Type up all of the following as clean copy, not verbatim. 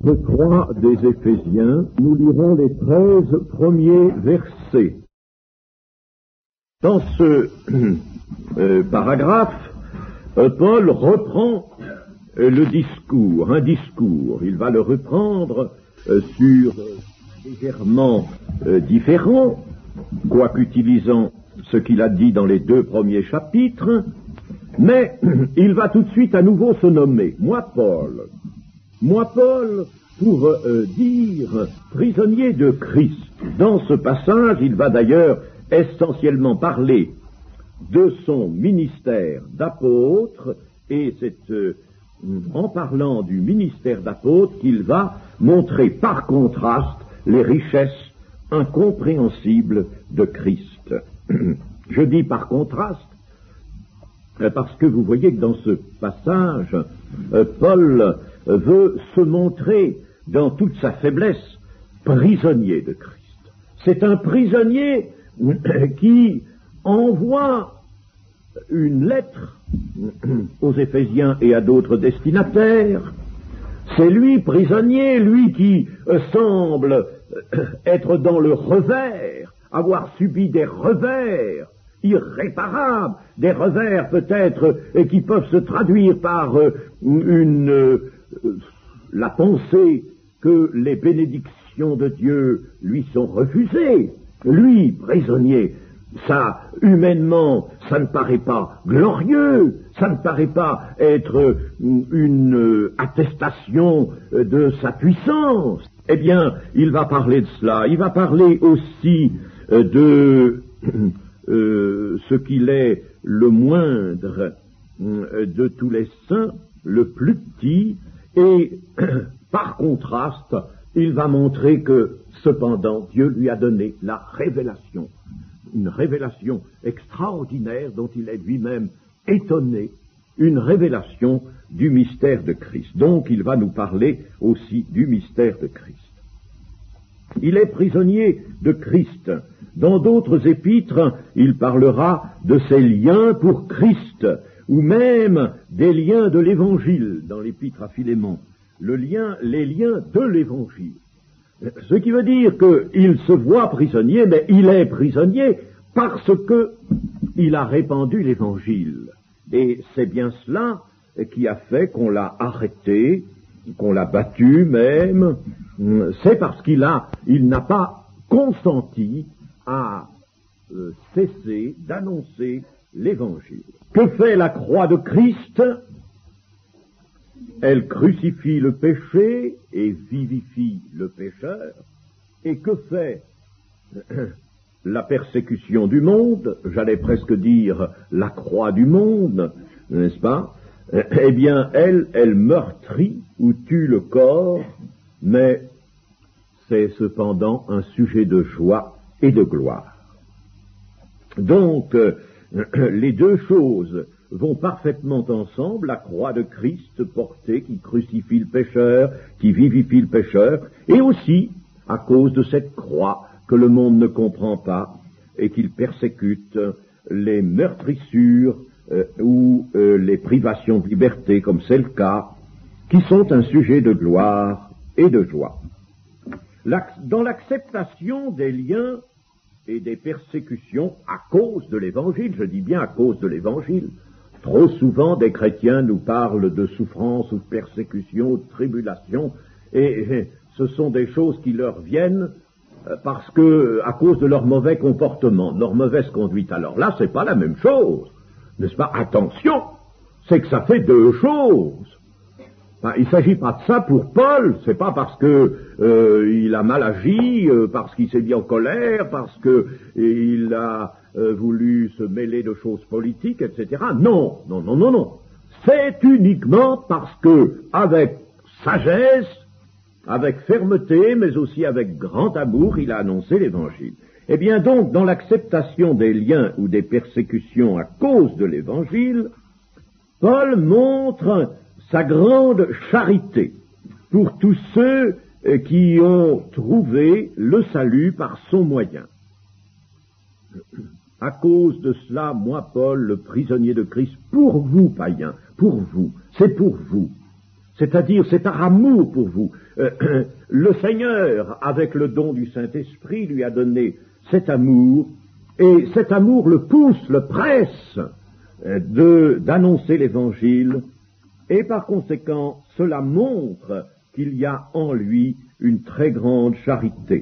Chapitre 3 des Éphésiens, nous lirons les 13 premiers versets. Dans ce paragraphe, Paul reprend le discours, un discours. Il va le reprendre sur légèrement différent, quoique utilisant ce qu'il a dit dans les 2 premiers chapitres, mais il va tout de suite à nouveau se nommer. Moi, Paul, pour dire prisonnier de Christ. Dans ce passage, il va d'ailleurs essentiellement parler de son ministère d'apôtre, et c'est en parlant du ministère d'apôtre qu'il va montrer par contraste les richesses incompréhensibles de Christ. Je dis par contraste parce que vous voyez que dans ce passage, Paul veut se montrer dans toute sa faiblesse prisonnier de Christ. C'est un prisonnier qui envoie une lettre aux Éphésiens et à d'autres destinataires. C'est lui, prisonnier, lui qui semble être dans le revers, avoir subi des revers irréparables, des revers peut-être qui peuvent se traduire par la pensée que les bénédictions de Dieu lui sont refusées. Lui, prisonnier, ça, humainement, ça ne paraît pas glorieux, ça ne paraît pas être une attestation de sa puissance. Eh bien, il va parler de cela. Il va parler aussi de ce qu'il est le moindre de tous les saints, le plus petit, et par contraste, il va montrer que, cependant, Dieu lui a donné la révélation, une révélation extraordinaire dont il est lui-même étonné, une révélation du mystère de Christ. Donc, il va nous parler aussi du mystère de Christ. Il est prisonnier de Christ. Dans d'autres épîtres, il parlera de ses liens pour Christ, ou même des liens de l'Évangile, dans l'épître à Philémon. Les liens de l'Évangile. Ce qui veut dire qu'il se voit prisonnier, mais il est prisonnier parce que il a répandu l'Évangile. Et c'est bien cela qui a fait qu'on l'a arrêté, qu'on l'a battu même. C'est parce qu'il n'a pas consenti à cesser d'annoncer l'Évangile. Que fait la croix de Christ? Elle crucifie le péché et vivifie le pécheur. Et que fait la persécution du monde? J'allais presque dire la croix du monde, n'est-ce pas? Eh bien, elle meurtrit ou tue le corps, mais c'est cependant un sujet de joie et de gloire. Donc, les deux choses vont parfaitement ensemble, la croix de Christ portée qui crucifie le pécheur, qui vivifie le pécheur, et aussi à cause de cette croix que le monde ne comprend pas et qu'il persécute les meurtrissures ou les privations de liberté, comme c'est le cas, qui sont un sujet de gloire et de joie. Dans l'acceptation des liens et des persécutions à cause de l'Évangile, je dis bien à cause de l'Évangile. Trop souvent, des chrétiens nous parlent de souffrance ou de persécution ou de tribulation, et ce sont des choses qui leur viennent parce que, à cause de leur mauvais comportement, de leur mauvaise conduite. Alors là, c'est pas la même chose, n'est-ce pas? Attention, c'est que ça fait deux choses. Il ne s'agit pas de ça pour Paul, c'est pas parce que il a mal agi, parce qu'il s'est mis en colère, parce que il a voulu se mêler de choses politiques, etc. Non. C'est uniquement parce que, avec sagesse, avec fermeté, mais aussi avec grand amour, il a annoncé l'Évangile. Eh bien donc, dans l'acceptation des liens ou des persécutions à cause de l'Évangile, Paul montre sa grande charité pour tous ceux qui ont trouvé le salut par son moyen. À cause de cela, moi, Paul, le prisonnier de Christ, pour vous, païens, pour vous, c'est pour vous. c'est-à-dire c'est par amour pour vous. Le Seigneur, avec le don du Saint-Esprit, lui a donné cet amour, et cet amour le pousse, le presse d'annoncer l'Évangile, et par conséquent, cela montre qu'il y a en lui une très grande charité.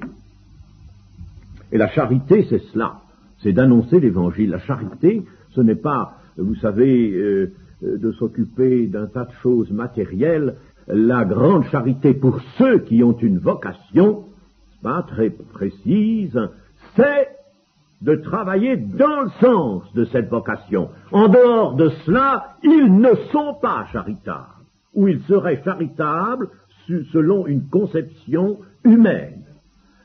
Et la charité, c'est cela, c'est d'annoncer l'Évangile. La charité, ce n'est pas, vous savez, de s'occuper d'un tas de choses matérielles. La grande charité pour ceux qui ont une vocation, pas très précise, c'est de travailler dans le sens de cette vocation. En dehors de cela, ils ne sont pas charitables, ou ils seraient charitables selon une conception humaine.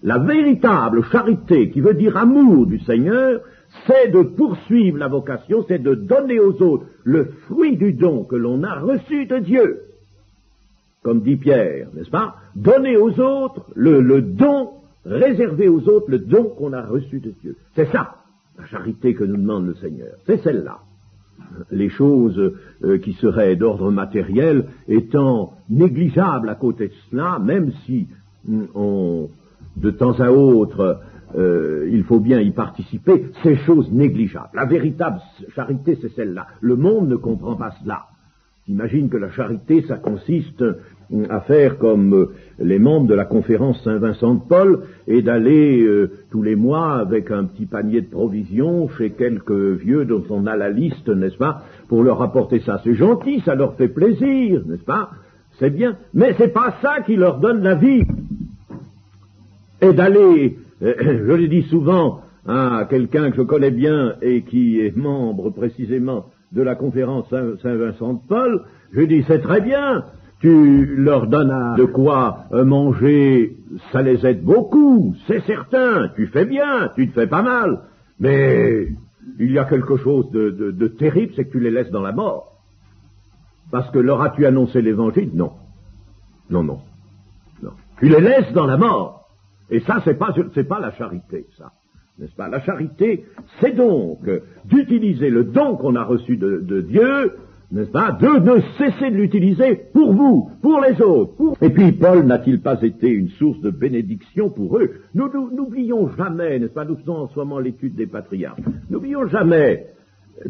La véritable charité, qui veut dire amour du Seigneur, c'est de poursuivre la vocation, c'est de donner aux autres le fruit du don que l'on a reçu de Dieu. Comme dit Pierre, n'est-ce pas? Donner aux autres le don, réserver aux autres le don qu'on a reçu de Dieu. C'est ça, la charité que nous demande le Seigneur. C'est celle-là. Les choses qui seraient d'ordre matériel étant négligeables à côté de cela, même si de temps à autre, il faut bien y participer, c'est chose négligeable. La véritable charité, c'est celle-là. Le monde ne comprend pas cela. J'imagine que la charité, ça consiste à faire comme les membres de la conférence Saint-Vincent de Paul et d'aller tous les mois avec un petit panier de provisions chez quelques vieux dont on a la liste, n'est-ce pas, pour leur apporter ça. C'est gentil, ça leur fait plaisir, n'est-ce pas? C'est bien, mais c'est pas ça qui leur donne la vie. Et d'aller, je l'ai dit souvent à quelqu'un que je connais bien et qui est membre précisément de la conférence Saint-Vincent de Paul, je dis c'est très bien, tu leur donnes de quoi manger, ça les aide beaucoup, c'est certain, tu fais bien, tu te fais pas mal, mais il y a quelque chose de terrible, c'est que tu les laisses dans la mort. Parce que leur as-tu annoncé l'évangile? Non. Non, non, non. Tu les laisses dans la mort. Et ça, c'est pas la charité, ça. N'est-ce pas? La charité, c'est donc d'utiliser le don qu'on a reçu de Dieu, n'est-ce pas? De ne cesser de l'utiliser pour vous, pour les autres. Et puis, Paul n'a-t-il pas été une source de bénédiction pour eux? Nous n'oublions jamais, n'est-ce pas? Nous faisons en ce moment l'étude des patriarches. N'oublions jamais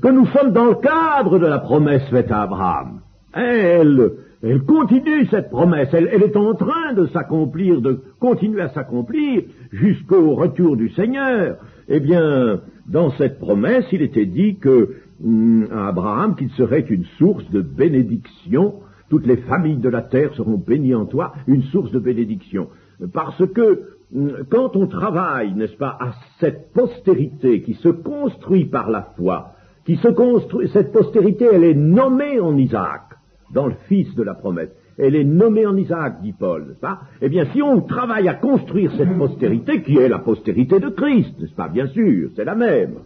que nous sommes dans le cadre de la promesse faite à Abraham. Elle continue cette promesse, elle est en train de s'accomplir, de continuer à s'accomplir jusqu'au retour du Seigneur. Eh bien, dans cette promesse, il était dit à Abraham qu'il serait une source de bénédiction. Toutes les familles de la terre seront bénies en toi, une source de bénédiction. Parce que quand on travaille, n'est-ce pas, à cette postérité qui se construit par la foi, cette postérité, elle est nommée en Isaac, dans le fils de la promesse. Elle est nommée en Isaac, dit Paul, n'est-ce pas? Eh bien, si on travaille à construire cette postérité, qui est la postérité de Christ, n'est-ce pas? Bien sûr, c'est la même.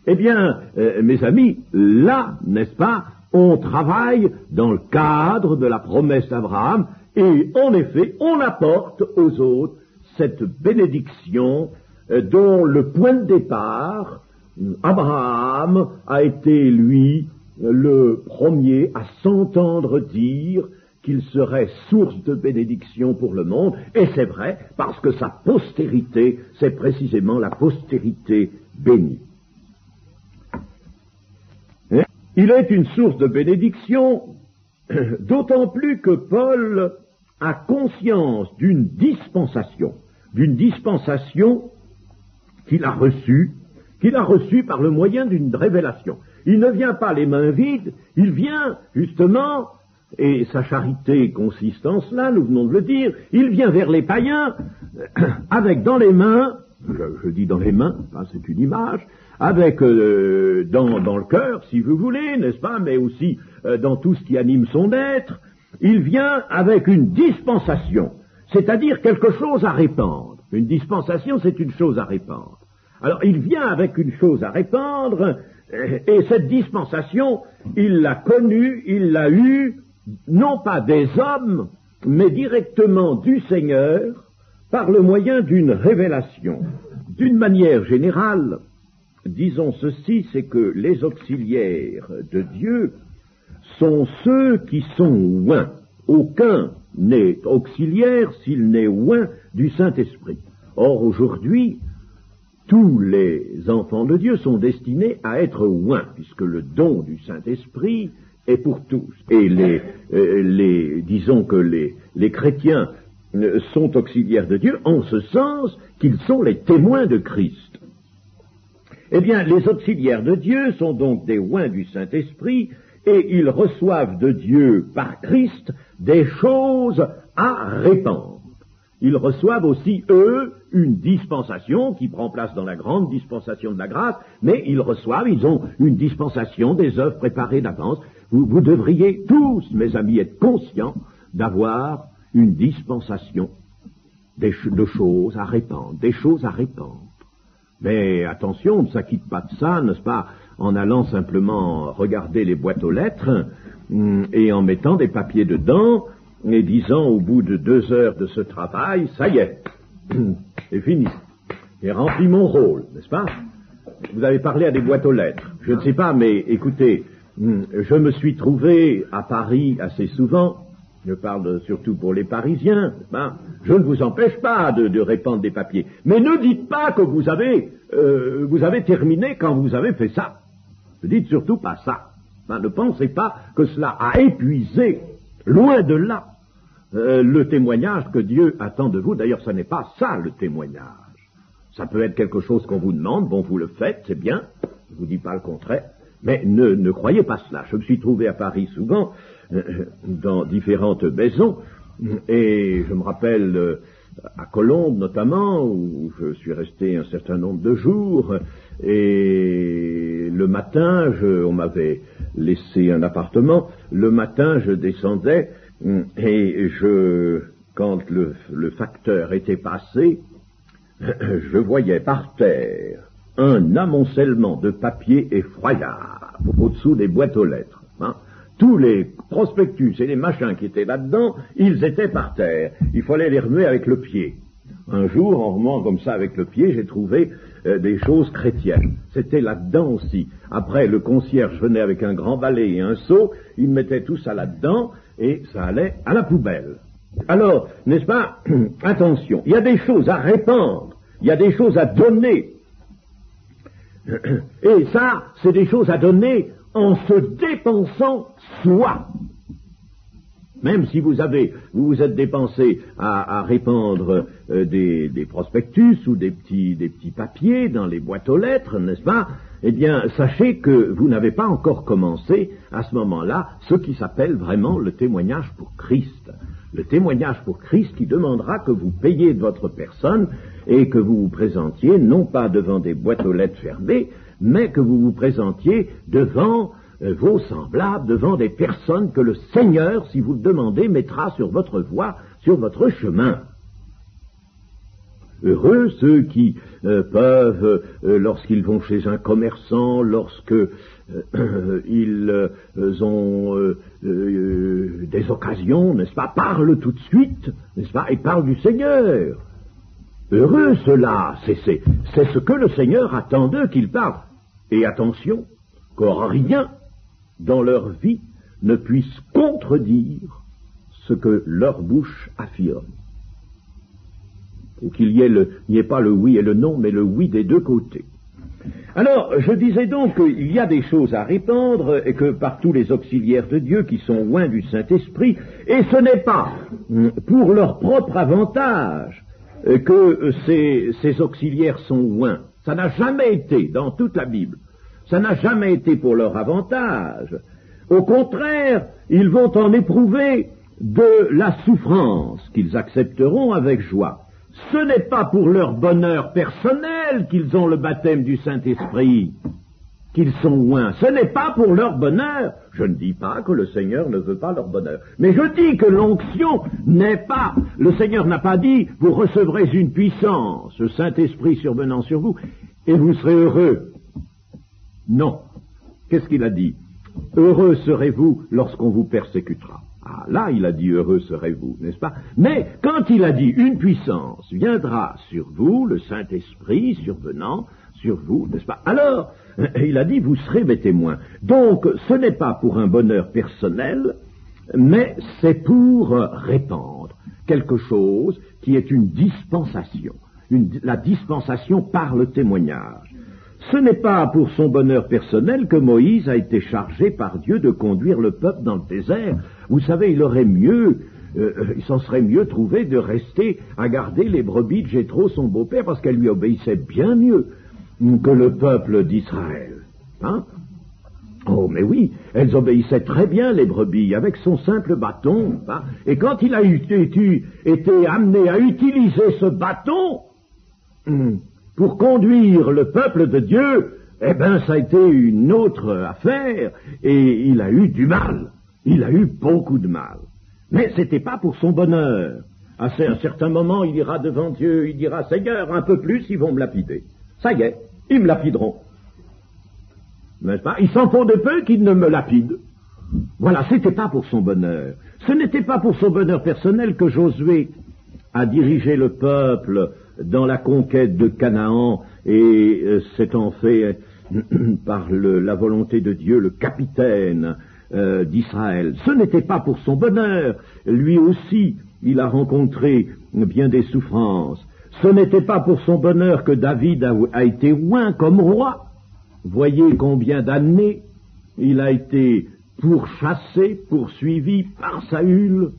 Eh bien, mes amis, là, n'est-ce pas, on travaille dans le cadre de la promesse d'Abraham, et en effet, on apporte aux autres cette bénédiction dont le point de départ, Abraham a été, lui, le premier à s'entendre dire qu'il serait source de bénédiction pour le monde, et c'est vrai, parce que sa postérité, c'est précisément la postérité bénie. Il est une source de bénédiction, d'autant plus que Paul a conscience d'une dispensation qu'il a reçue par le moyen d'une révélation. Il ne vient pas les mains vides, il vient justement, et sa charité consiste en cela, nous venons de le dire, il vient vers les païens avec dans les mains, je dis dans les mains, c'est une image, avec dans le cœur, si vous voulez, n'est-ce pas, mais aussi dans tout ce qui anime son être, il vient avec une dispensation, c'est-à-dire quelque chose à répandre. Une dispensation, c'est une chose à répandre. Alors, il vient avec une chose à répandre, et cette dispensation, il l'a connue, il l'a eue, non pas des hommes, mais directement du Seigneur, par le moyen d'une révélation. D'une manière générale, disons ceci, c'est que les auxiliaires de Dieu sont ceux qui sont oints. aucun n'est auxiliaire s'il n'est oint du Saint-Esprit. Or, aujourd'hui, tous les enfants de Dieu sont destinés à être oints, puisque le don du Saint-Esprit est pour tous. Et disons que les chrétiens sont auxiliaires de Dieu en ce sens qu'ils sont les témoins de Christ. Eh bien, les auxiliaires de Dieu sont donc des oints du Saint-Esprit et ils reçoivent de Dieu par Christ des choses à répandre. Ils reçoivent aussi, eux, une dispensation qui prend place dans la grande dispensation de la grâce, mais ils ont une dispensation des œuvres préparées d'avance. Vous devriez tous, mes amis, être conscients d'avoir une dispensation de choses à répandre, des choses à répandre. Mais attention, on ne s'acquitte pas de ça, n'est-ce pas, en allant simplement regarder les boîtes aux lettres et en mettant des papiers dedans et disant au bout de 2 heures de ce travail, ça y est, c'est fini, j'ai rempli mon rôle, n'est-ce pas? Vous avez parlé à des boîtes aux lettres, je ne sais pas, mais écoutez, je me suis trouvé à Paris assez souvent. Je parle surtout pour les Parisiens. Je ne vous empêche pas de répandre des papiers. Mais ne dites pas que vous avez terminé quand vous avez fait ça. Ne dites surtout pas ça. Ne pensez pas que cela a épuisé, loin de là, le témoignage que Dieu attend de vous. D'ailleurs, ce n'est pas ça le témoignage. Ça peut être quelque chose qu'on vous demande, bon, vous le faites, c'est bien. Je ne vous dis pas le contraire. Mais ne croyez pas cela. Je me suis trouvé à Paris souvent, dans différentes maisons, et je me rappelle à Colombes notamment, où je suis resté un certain nombre de jours, et le matin, on m'avait laissé un appartement, le matin je descendais, et quand le facteur était passé, je voyais par terre un amoncellement de papier effroyable au-dessous des boîtes aux lettres. Tous les prospectus et les machins qui étaient là-dedans, ils étaient par terre. Il fallait les remuer avec le pied. Un jour, en remuant comme ça avec le pied, j'ai trouvé des choses chrétiennes. C'était là-dedans aussi. Après, le concierge venait avec un grand balai et un seau, il mettait tout ça là-dedans, et ça allait à la poubelle. Alors, n'est-ce pas, attention, il y a des choses à répandre, il y a des choses à donner. Et ça, c'est des choses à donner en se dépensant soi. Même si vous vous êtes dépensé à répandre des prospectus ou des petits papiers dans les boîtes aux lettres, n'est-ce pas? Eh bien, sachez que vous n'avez pas encore commencé à ce moment-là ce qui s'appelle vraiment le témoignage pour Christ. Le témoignage pour Christ qui demandera que vous payiez de votre personne et que vous vous présentiez non pas devant des boîtes aux lettres fermées, mais que vous vous présentiez devant vos semblables, devant des personnes que le Seigneur, si vous le demandez, mettra sur votre voie, sur votre chemin. Heureux ceux qui peuvent, lorsqu'ils vont chez un commerçant, lorsque ils ont des occasions, n'est-ce pas, parlent tout de suite, n'est-ce pas, et parlent du Seigneur. Heureux ceux-là, c'est ce que le Seigneur attend d'eux qu'ils parlent. Et attention, que rien dans leur vie ne puisse contredire ce que leur bouche affirme. Ou qu'il n'y ait pas le oui et le non, mais le oui des deux côtés. Alors, je disais donc qu'il y a des choses à répandre, et que par tous les auxiliaires de Dieu qui sont oints du Saint-Esprit, et ce n'est pas pour leur propre avantage que ces auxiliaires sont oints. Ça n'a jamais été dans toute la Bible. Ça n'a jamais été pour leur avantage. Au contraire, ils vont en éprouver de la souffrance qu'ils accepteront avec joie. Ce n'est pas pour leur bonheur personnel qu'ils ont le baptême du Saint-Esprit, qu'ils sont oints. Ce n'est pas pour leur bonheur. Je ne dis pas que le Seigneur ne veut pas leur bonheur. Mais je dis que l'onction n'est pas... Le Seigneur n'a pas dit, vous recevrez une puissance, le Saint-Esprit survenant sur vous, et vous serez heureux. Non. Qu'est-ce qu'il a dit? Heureux serez-vous lorsqu'on vous persécutera. Ah, là, il a dit heureux serez-vous, n'est-ce pas? Mais quand il a dit une puissance viendra sur vous, le Saint-Esprit survenant sur vous, n'est-ce pas? Alors, il a dit vous serez mes témoins. Donc, ce n'est pas pour un bonheur personnel, mais c'est pour répandre quelque chose qui est une dispensation. La dispensation par le témoignage. Ce n'est pas pour son bonheur personnel que Moïse a été chargé par Dieu de conduire le peuple dans le désert. Vous savez, il s'en serait mieux trouvé de rester à garder les brebis de Jéthro, son beau-père, parce qu'elle lui obéissait bien mieux que le peuple d'Israël. Hein? Oh, mais oui, elles obéissaient très bien, les brebis, avec son simple bâton. Hein? Et quand il a été amené à utiliser ce bâton pour conduire le peuple de Dieu, eh ben, ça a été une autre affaire, et il a eu du mal. Il a eu beaucoup de mal. Mais c'était pas pour son bonheur. À un certain moment, il ira devant Dieu, il dira, Seigneur, un peu plus, ils vont me lapider. Ça y est, ils me lapideront. N'est-ce pas? Il s'en faut de peu qu'ils ne me lapident. Voilà, c'était pas pour son bonheur. Ce n'était pas pour son bonheur personnel que Josué a dirigé le peuple dans la conquête de Canaan et s'étant fait par la volonté de Dieu le capitaine d'Israël. Ce n'était pas pour son bonheur. Lui aussi, il a rencontré bien des souffrances. Ce n'était pas pour son bonheur que David a été oint comme roi. Voyez combien d'années il a été pourchassé, poursuivi par Saül.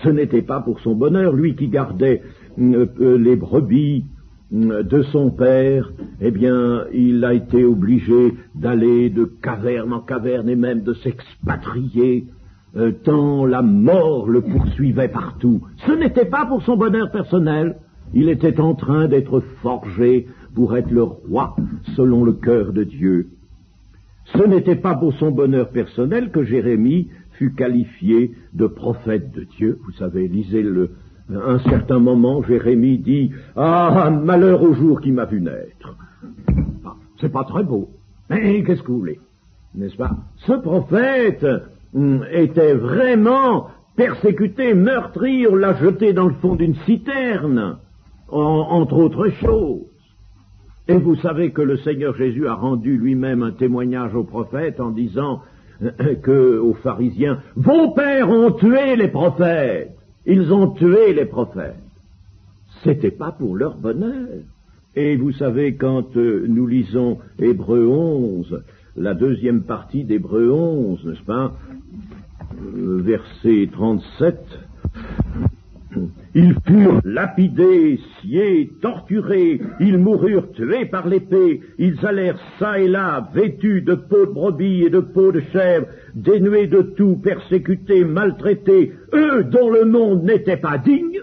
Ce n'était pas pour son bonheur, lui qui gardait les brebis de son père, eh bien, il a été obligé d'aller de caverne en caverne et même de s'expatrier, tant la mort le poursuivait partout. Ce n'était pas pour son bonheur personnel, il était en train d'être forgé pour être le roi selon le cœur de Dieu. Ce n'était pas pour son bonheur personnel que Jérémie fut qualifié de prophète de Dieu. Vous savez, lisez-le. À un certain moment, Jérémie dit « Ah, malheur au jour qui m'a vu naître ». C'est pas très beau. Mais qu'est-ce que vous voulez? N'est-ce pas? Ce prophète était vraiment persécuté, meurtri, on l'a jeté dans le fond d'une citerne, entre autres choses. Et vous savez que le Seigneur Jésus a rendu lui-même un témoignage aux prophètes en disant aux pharisiens « Vos pères ont tué les prophètes, ils ont tué les prophètes. » C'était pas pour leur bonheur. Et vous savez, quand nous lisons Hébreux 11, la deuxième partie d'Hébreux 11, n'est-ce pas, verset 37, ils furent lapidés, sciés, torturés, ils moururent tués par l'épée, ils allèrent çà et là, vêtus de peaux de brebis et de peaux de chèvre, dénués de tout, persécutés, maltraités, eux dont le monde n'était pas digne,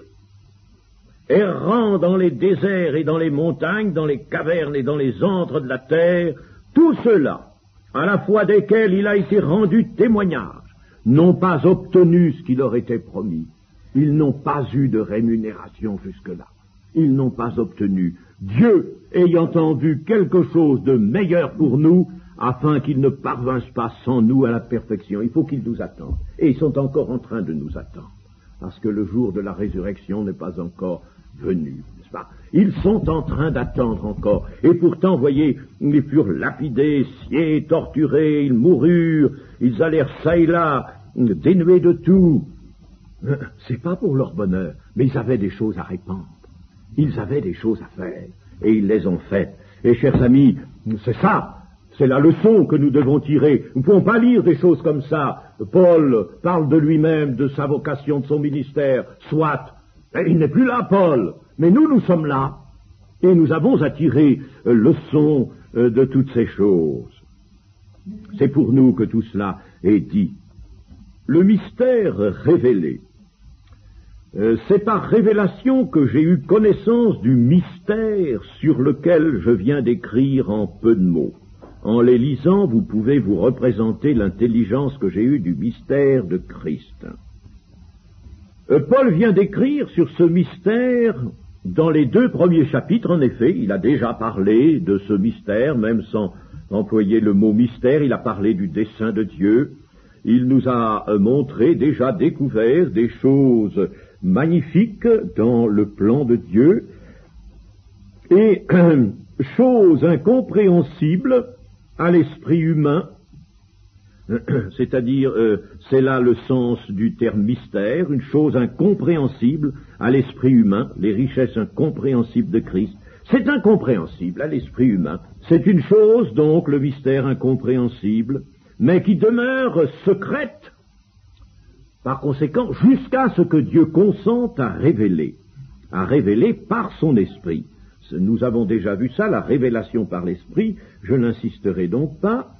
errant dans les déserts et dans les montagnes, dans les cavernes et dans les antres de la terre, tous ceux-là, à la fois desquels il a été rendu témoignage, n'ont pas obtenu ce qui leur était promis. Ils n'ont pas eu de rémunération jusque-là. Ils n'ont pas obtenu. Dieu ayant en vue quelque chose de meilleur pour nous, afin qu'ils ne parvinssent pas sans nous à la perfection. Il faut qu'ils nous attendent. Et ils sont encore en train de nous attendre. Parce que le jour de la résurrection n'est pas encore venu, n'est-ce pas? Ils sont en train d'attendre encore. Et pourtant, voyez, ils furent lapidés, sciés, torturés, ils moururent, ils allèrent çà et là, dénués de tout. C'est pas pour leur bonheur, mais ils avaient des choses à répandre. Ils avaient des choses à faire, et ils les ont faites. Et chers amis, c'est ça, c'est la leçon que nous devons tirer. Nous ne pouvons pas lire des choses comme ça. Paul parle de lui-même, de sa vocation, de son ministère, soit. Et il n'est plus là, Paul, mais nous sommes là, et nous avons à tirer leçon de toutes ces choses. C'est pour nous que tout cela est dit. Le mystère révélé. C'est par révélation que j'ai eu connaissance du mystère sur lequel je viens d'écrire en peu de mots. En les lisant, vous pouvez vous représenter l'intelligence que j'ai eue du mystère de Christ. Paul vient d'écrire sur ce mystère dans les 2 premiers chapitres. En effet, il a déjà parlé de ce mystère, même sans employer le mot mystère, il a parlé du dessein de Dieu. Il nous a montré, déjà découvert des choses magnifiques dans le plan de Dieu et choses incompréhensibles à l'esprit humain, c'est-à-dire, c'est là le sens du terme mystère, une chose incompréhensible à l'esprit humain, les richesses incompréhensibles de Christ. C'est incompréhensible à l'esprit humain. C'est une chose, donc, le mystère incompréhensible, mais qui demeure secrète, par conséquent, jusqu'à ce que Dieu consente à révéler par son esprit. Nous avons déjà vu ça, la révélation par l'esprit, je n'insisterai donc pas.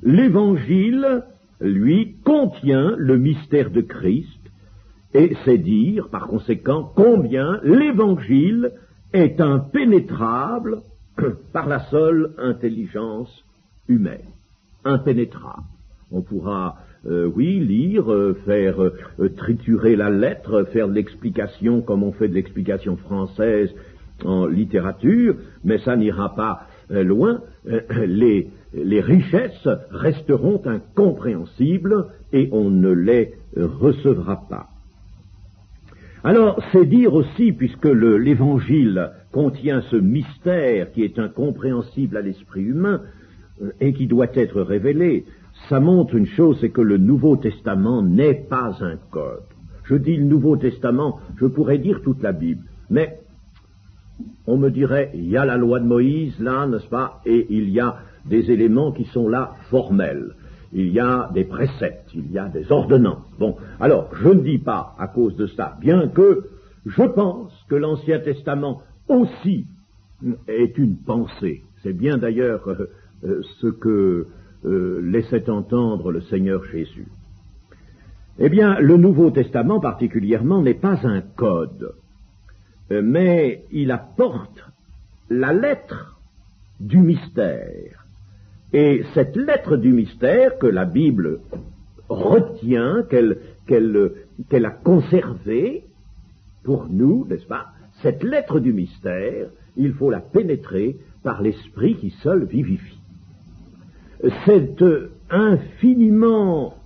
L'évangile, lui, contient le mystère de Christ, et c'est dire, par conséquent, combien l'évangile est impénétrable par la seule intelligence humaine. Impénétrable. On pourra, lire, faire triturer la lettre, faire de l'explication comme on fait de l'explication française en littérature, mais ça n'ira pas loin. Les richesses resteront incompréhensibles et on ne les recevra pas. Alors, c'est dire aussi, puisque l'Évangile contient ce mystère qui est incompréhensible à l'esprit humain et qui doit être révélé, ça montre une chose, c'est que le Nouveau Testament n'est pas un code. Je dis le Nouveau Testament, je pourrais dire toute la Bible, mais on me dirait, il y a la loi de Moïse là, n'est-ce pas, et il y a des éléments qui sont là formels. Il y a des préceptes, il y a des ordonnances. Bon, alors, je ne dis pas à cause de ça, bien que je pense que l'Ancien Testament aussi est une pensée. C'est bien d'ailleurs ce que laissait entendre le Seigneur Jésus. Eh bien, le Nouveau Testament particulièrement n'est pas un code, mais il apporte la lettre du mystère. Et cette lettre du mystère que la Bible retient, qu'elle a conservée pour nous, n'est-ce pas, cette lettre du mystère, il faut la pénétrer par l'Esprit qui seul vivifie. C'est infiniment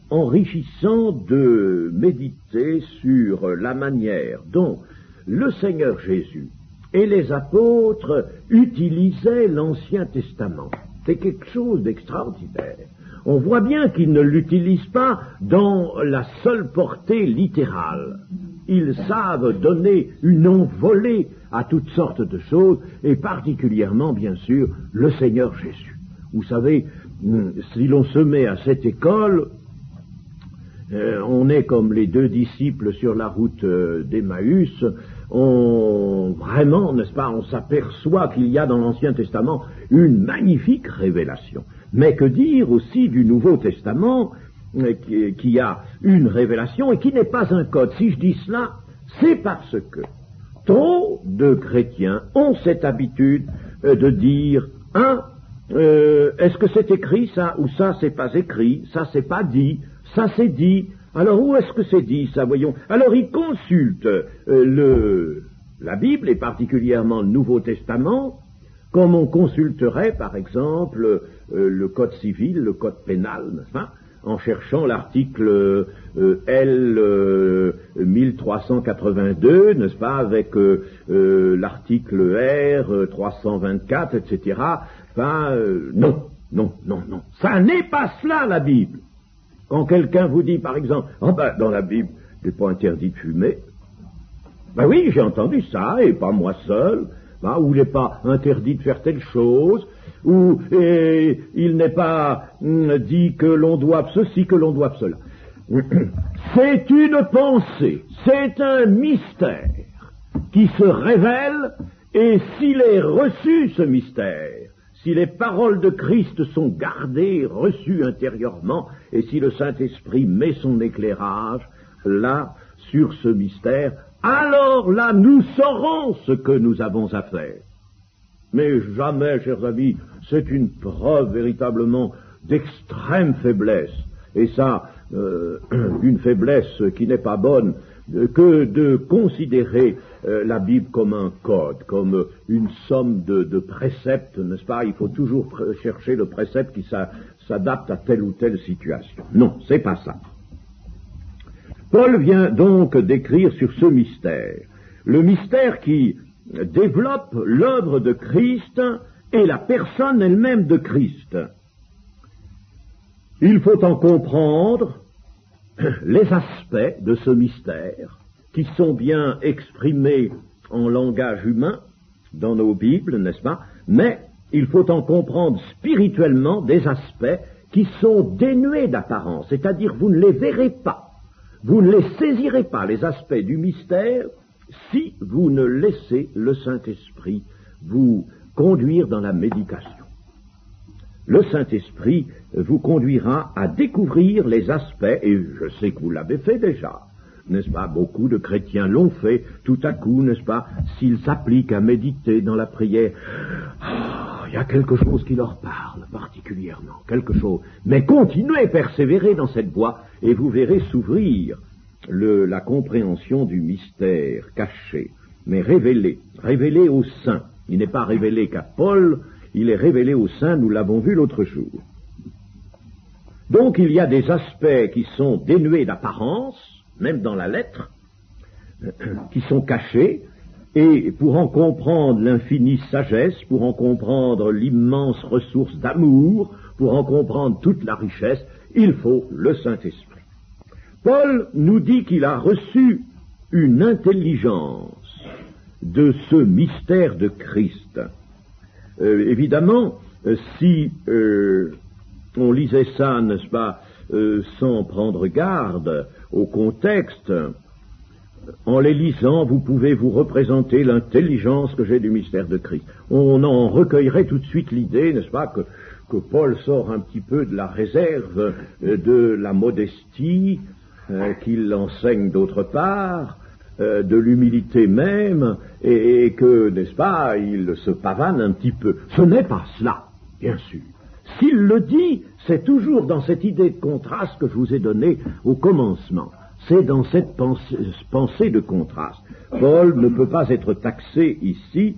enrichissant de méditer sur la manière dont le Seigneur Jésus et les apôtres utilisaient l'Ancien Testament. C'est quelque chose d'extraordinaire. On voit bien qu'ils ne l'utilisent pas dans la seule portée littérale. Ils savent donner une envolée à toutes sortes de choses, et particulièrement, bien sûr, le Seigneur Jésus. Vous savez, si l'on se met à cette école, on est comme les deux disciples sur la route d'Emmaüs. Vraiment, n'est-ce pas, on s'aperçoit qu'il y a dans l'Ancien Testament une magnifique révélation. Mais que dire aussi du Nouveau Testament, qui a une révélation et qui n'est pas un code. Si je dis cela, c'est parce que trop de chrétiens ont cette habitude de dire, est-ce que c'est écrit ça, ou ça c'est pas écrit, ça c'est pas dit, ça c'est dit. Alors où est-ce que c'est dit ça, voyons? Alors ils consultent la Bible, et particulièrement le Nouveau Testament, comme on consulterait par exemple le Code civil, le Code pénal, n'est-ce pas, en cherchant l'article L 1382, n'est-ce pas, avec l'article R 324, etc. Enfin, non, ça n'est pas cela la Bible. Quand quelqu'un vous dit, par exemple, dans la Bible, il n'est pas interdit de fumer. Ben oui, j'ai entendu ça, et pas moi seul. Ou il n'est pas interdit de faire telle chose, ou il n'est pas dit que l'on doive ceci, que l'on doive cela. C'est une pensée, c'est un mystère qui se révèle, et s'il est reçu, ce mystère, si les paroles de Christ sont gardées, reçues intérieurement, et si le Saint-Esprit met son éclairage là, sur ce mystère, alors là, nous saurons ce que nous avons à faire. Mais jamais, chers amis, c'est une preuve véritablement d'extrême faiblesse. Et ça, une faiblesse qui n'est pas bonne, que de considérer la Bible comme un code, comme une somme de préceptes, n'est-ce pas? Il faut toujours chercher le précepte qui s'adapte à telle ou telle situation. Non, c'est pas ça. Paul vient donc d'écrire sur ce mystère, le mystère qui développe l'œuvre de Christ et la personne elle-même de Christ. Il faut en comprendre les aspects de ce mystère, qui sont bien exprimés en langage humain dans nos Bibles, n'est-ce pas? Mais il faut en comprendre spirituellement des aspects qui sont dénués d'apparence, c'est-à-dire vous ne les verrez pas, vous ne les saisirez pas, les aspects du mystère, si vous ne laissez le Saint-Esprit vous conduire dans la méditation. Le Saint-Esprit vous conduira à découvrir les aspects, et je sais que vous l'avez fait déjà, n'est-ce pas? Beaucoup de chrétiens l'ont fait, tout à coup, n'est-ce pas? S'ils s'appliquent à méditer dans la prière, il y a quelque chose qui leur parle particulièrement, quelque chose. Mais continuez, persévérez dans cette voie, et vous verrez s'ouvrir la compréhension du mystère caché, mais révélé au saint. Il n'est pas révélé qu'à Paul, il est révélé au saint, nous l'avons vu l'autre jour. Donc il y a des aspects qui sont dénués d'apparence, même dans la lettre, qui sont cachés, et pour en comprendre l'infinie sagesse, pour en comprendre l'immense ressource d'amour, pour en comprendre toute la richesse, il faut le Saint-Esprit. Paul nous dit qu'il a reçu une intelligence de ce mystère de Christ. Évidemment, si on lisait ça, n'est-ce pas, sans prendre garde au contexte, en les lisant, vous pouvez vous représenter l'intelligence que j'ai du mystère de Christ. On en recueillerait tout de suite l'idée, n'est-ce pas, que Paul sort un petit peu de la réserve, de la modestie, qu'il enseigne d'autre part, de l'humilité même, et que, n'est-ce pas, il se pavane un petit peu. Ce n'est pas cela, bien sûr. S'il le dit, c'est toujours dans cette idée de contraste que je vous ai donnée au commencement. C'est dans cette pensée de contraste. Paul ne peut pas être taxé ici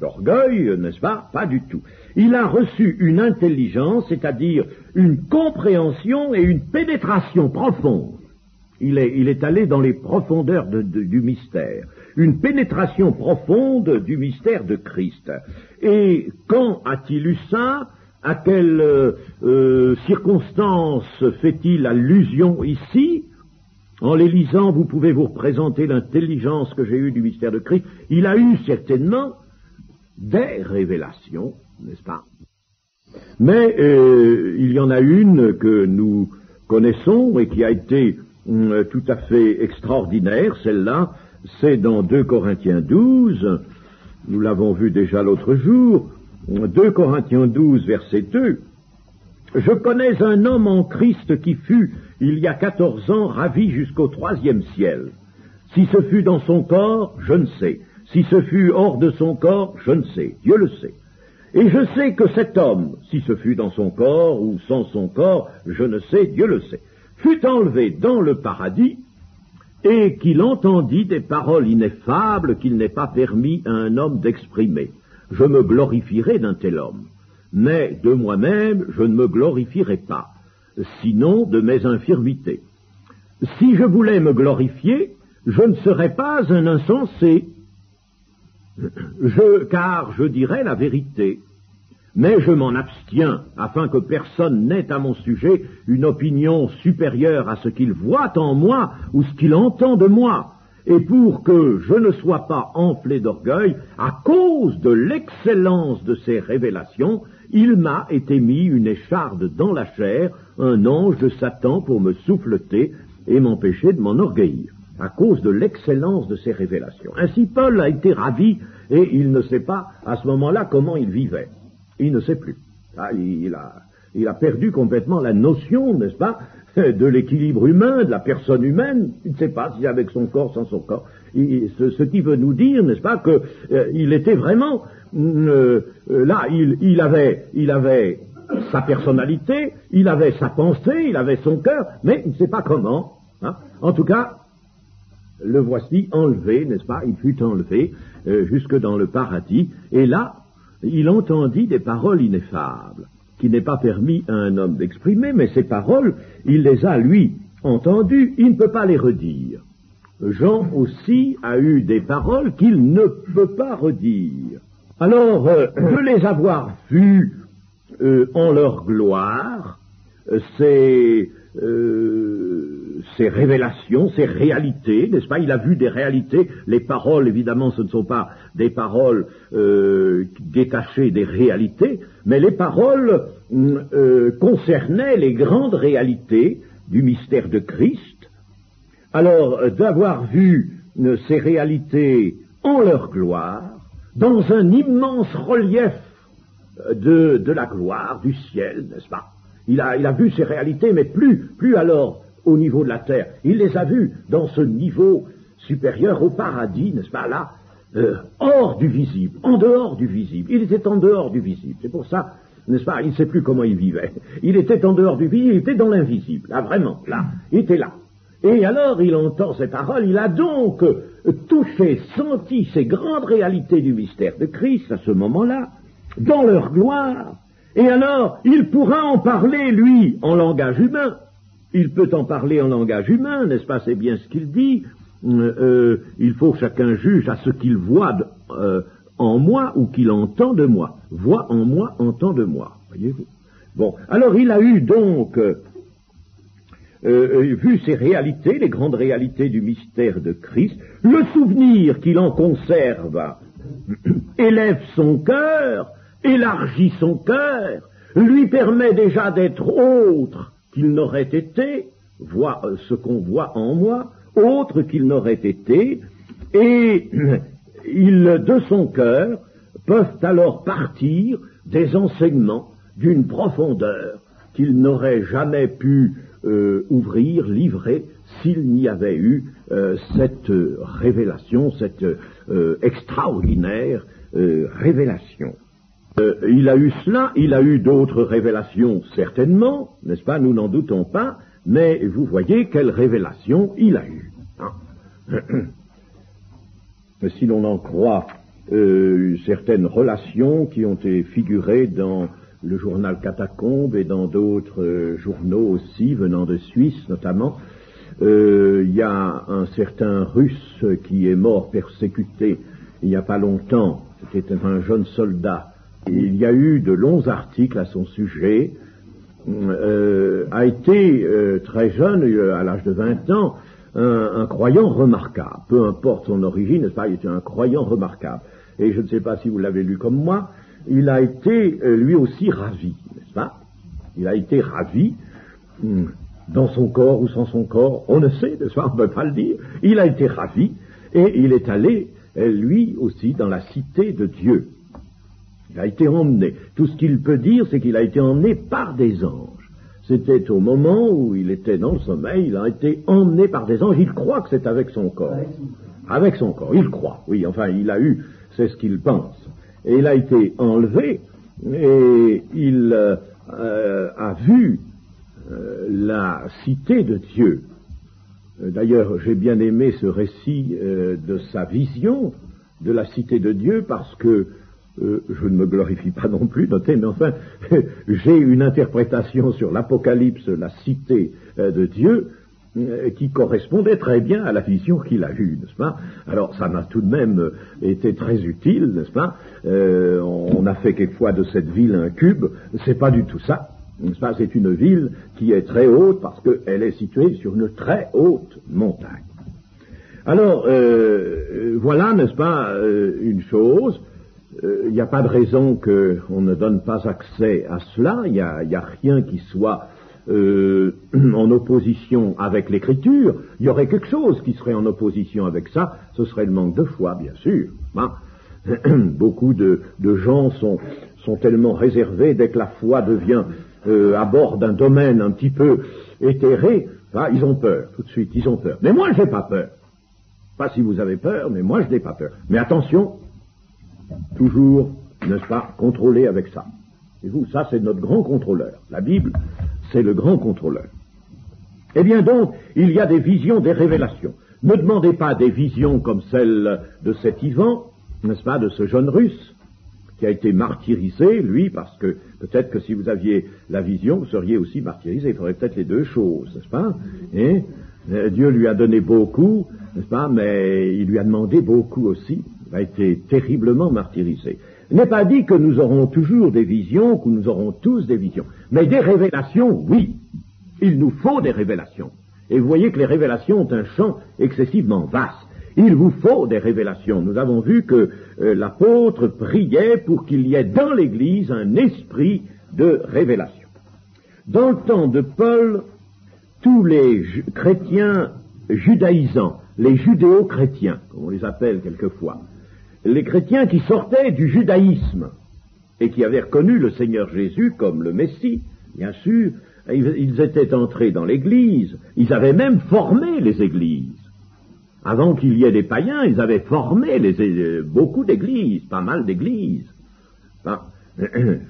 d'orgueil, n'est-ce pas? Pas du tout. Il a reçu une intelligence, c'est-à-dire une compréhension et une pénétration profonde. Il est allé dans les profondeurs du mystère. Une pénétration profonde du mystère de Christ. Et quand a-t-il eu ça? À quelle circonstance fait-il allusion ici? En les lisant, vous pouvez vous représenter l'intelligence que j'ai eue du mystère de Christ. Il a eu certainement des révélations, n'est-ce pas? Mais il y en a une que nous connaissons et qui a été tout à fait extraordinaire, celle-là, c'est dans 2 Corinthiens 12, nous l'avons vu déjà l'autre jour, 2 Corinthiens 12, verset 2, « Je connais un homme en Christ qui fut, il y a 14 ans, ravi jusqu'au 3e ciel. Si ce fut dans son corps, je ne sais. Si ce fut hors de son corps, je ne sais. Dieu le sait. Et je sais que cet homme, si ce fut dans son corps ou sans son corps, je ne sais, Dieu le sait, fut enlevé dans le paradis, et qu'il entendit des paroles ineffables qu'il n'est pas permis à un homme d'exprimer. Je me glorifierai d'un tel homme, mais de moi-même je ne me glorifierai pas, sinon de mes infirmités. Si je voulais me glorifier, je ne serais pas un insensé, car je dirais la vérité. Mais je m'en abstiens, afin que personne n'ait à mon sujet une opinion supérieure à ce qu'il voit en moi ou ce qu'il entend de moi, et pour que je ne sois pas enflé d'orgueil, à cause de l'excellence de ces révélations, il m'a été mis une écharde dans la chair, un ange de Satan pour me souffleter et m'empêcher de m'enorgueillir, à cause de l'excellence de ces révélations. Ainsi Paul a été ravi, et il ne sait pas à ce moment-là comment il vivait. Il ne sait plus. Il a perdu complètement la notion, n'est-ce pas, de l'équilibre humain, de la personne humaine. Il ne sait pas si avec son corps, sans son corps. Ce qui veut nous dire, n'est-ce pas, que il était vraiment là. Il avait sa personnalité, il avait sa pensée, il avait son cœur, mais il ne sait pas comment. Hein. En tout cas, le voici enlevé, n'est-ce pas? Il fut enlevé jusque dans le paradis, et là, il entendit des paroles ineffables, qui n'est pas permis à un homme d'exprimer, mais ces paroles, il les a, lui, entendues, il ne peut pas les redire. Jean aussi a eu des paroles qu'il ne peut pas redire. Alors, de les avoir vues en leur gloire ces révélations, ces réalités, n'est-ce pas? Il a vu des réalités. Les paroles, évidemment, ce ne sont pas des paroles détachées des réalités, mais les paroles concernaient les grandes réalités du mystère de Christ. Alors, d'avoir vu ces réalités en leur gloire, dans un immense relief de la gloire du ciel, n'est-ce pas? Il a vu ces réalités, mais plus alors au niveau de la terre. Il les a vues dans ce niveau supérieur au paradis, n'est-ce pas, là, hors du visible, en dehors du visible. Il était en dehors du visible. C'est pour ça, n'est-ce pas, il ne sait plus comment il vivait. Il était en dehors du visible, il était dans l'invisible. Là, vraiment, là, il était là. Et alors, il entend ces paroles, il a donc touché, senti ces grandes réalités du mystère de Christ à ce moment-là, dans leur gloire. Et alors, il pourra en parler, lui, en langage humain. Il peut en parler en langage humain, n'est-ce pas? C'est bien ce qu'il dit. Il faut que chacun juge à ce qu'il voit en moi ou qu'il entend de moi. Voit en moi, entend de moi. Voyez-vous? Bon, alors il a eu donc vu ces réalités, les grandes réalités du mystère de Christ. Le souvenir qu'il en conserve élève son cœur, élargit son cœur, lui permet déjà d'être autre qu'il n'aurait été, voit ce qu'on voit en moi, autre qu'il n'aurait été, et de son cœur peuvent alors partir des enseignements d'une profondeur qu'il n'aurait jamais pu ouvrir, livrer, s'il n'y avait eu cette révélation, cette extraordinaire révélation. Il a eu cela, il a eu d'autres révélations, certainement, n'est-ce pas, nous n'en doutons pas, mais vous voyez quelle révélation il a eue. Hein. Si l'on en croit certaines relations qui ont été figurées dans le journal Catacombe et dans d'autres journaux aussi, venant de Suisse notamment, il y a un certain Russe qui est mort persécuté il n'y a pas longtemps, c'était un jeune soldat. Il y a eu de longs articles à son sujet, a été très jeune, à l'âge de 20 ans, un croyant remarquable, peu importe son origine, n'est-ce pas, il était un croyant remarquable. Et je ne sais pas si vous l'avez lu comme moi, il a été lui aussi ravi, n'est-ce pas? Il a été ravi, dans son corps ou sans son corps, on ne sait, n'est-ce pas, on ne peut pas le dire. Il a été ravi, et il est allé, lui aussi, dans la cité de Dieu. Il a été emmené. Tout ce qu'il peut dire, c'est qu'il a été emmené par des anges. C'était au moment où il était dans le sommeil, il a été emmené par des anges. Il croit que c'est avec son corps. Avec son corps, il croit. Oui, enfin, il a eu, c'est ce qu'il pense. Et il a été enlevé, et il a vu la cité de Dieu. D'ailleurs, j'ai bien aimé ce récit de sa vision de la cité de Dieu, parce que je ne me glorifie pas non plus, notez, mais enfin, j'ai une interprétation sur l'Apocalypse, la cité de Dieu, qui correspondait très bien à la vision qu'il a eue, n'est-ce pas? Alors, ça m'a tout de même été très utile, n'est-ce pas? On a fait quelquefois de cette ville un cube, c'est pas du tout ça, n'est-ce pas? C'est une ville qui est très haute parce qu'elle est située sur une très haute montagne. Alors, voilà, n'est-ce pas, une chose. Il n'y a pas de raison qu'on ne donne pas accès à cela. Il n'y a rien qui soit en opposition avec l'écriture. Il y aurait quelque chose qui serait en opposition avec ça, ce serait le manque de foi, bien sûr. Hein. Beaucoup de gens sont tellement réservés dès que la foi devient à bord d'un domaine un petit peu éthéré, hein, ils ont peur, tout de suite, ils ont peur. Mais moi, je n'ai pas peur. Pas si vous avez peur, mais moi, je n'ai pas peur. Mais attention, toujours, n'est-ce pas, contrôler avec ça. Et vous, ça, c'est notre grand contrôleur. La Bible, c'est le grand contrôleur. Eh bien donc, il y a des visions, des révélations. Ne demandez pas des visions comme celle de cet Ivan, n'est-ce pas, de ce jeune Russe, qui a été martyrisé, lui, parce que peut-être que si vous aviez la vision, vous seriez aussi martyrisé. Il faudrait peut-être les deux choses, n'est-ce pas? Et Dieu lui a donné beaucoup, n'est-ce pas, mais il lui a demandé beaucoup aussi. Il a été terriblement martyrisé. Il n'est pas dit que nous aurons toujours des visions, que nous aurons tous des visions. Mais des révélations, oui. Il nous faut des révélations. Et vous voyez que les révélations ont un champ excessivement vaste. Il vous faut des révélations. Nous avons vu que l'apôtre priait pour qu'il y ait dans l'Église un esprit de révélation. Dans le temps de Paul, tous les chrétiens judaïsants, les judéo-chrétiens, comme on les appelle quelquefois, les chrétiens qui sortaient du judaïsme et qui avaient reconnu le Seigneur Jésus comme le Messie, bien sûr, ils étaient entrés dans l'Église, ils avaient même formé les églises. Avant qu'il y ait des païens, ils avaient formé beaucoup d'églises, pas mal d'églises.